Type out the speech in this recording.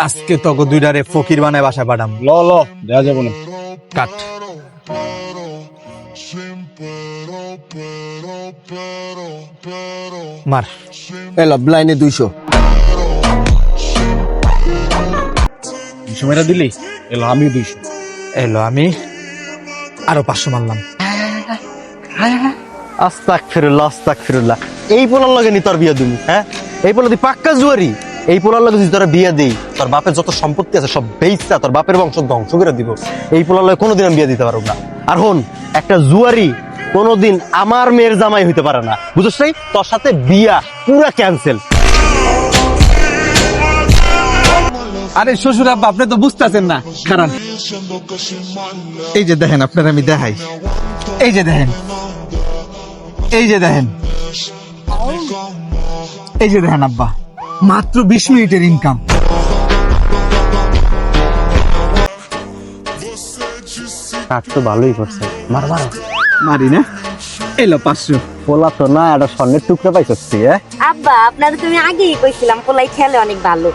আজকে তোকে দুইটারে ফকির বানায় বাসা পাঠাম। ল ল দেয়া যাবো না। কাট। মার। এলো লাইনে 200 সময়টা দিলি এলো আমি 200। এলো আমি আরো 500 মারলাম। আস্তাগফিরুল্লাহ। এই পোলার লগে নি তোর বিয়া দিমু, হ্যাঁ? এই পোলা দি পাক্কা জুয়ারি। এই পোলার লগে যদি তোরা বিয়া দেই, তোর বাপের যত সম্পত্তি আছে সব বেচতা তোর বাপের বংশ ধ্বংস করে দিব। এই পোলার লগে কোনোদিন আমি বিয়া দিতে পারবো না। আর হন, একটা জুয়ারি কোনোদিন আমার মেয়ের জামাই হইতে পারে না, বুঝছ নাই? তোর সাথে বিয়া পুরা ক্যান্সেল। আরে শ্বশুর আব্বা, আপনি তো বুঝতেছেন না। কারণ এই যে দেখেন, আপনার আমি দেখাই। এই যে দেখেন, এই যে দেখেন, এই যে দেখেন আব্বা, মাত্র 20 মিনিটের ইনকাম। কাজ তো ভালোই করছে। মার মার মারি না। এলো 500। পোলা তো না, একটা স্বর্ণের টুকরা পাইছিস তুই, হ্যাঁ? আব্বা আপনাদের তুমি আগেই কইছিলাম পোলাই খেলে অনেক ভালো।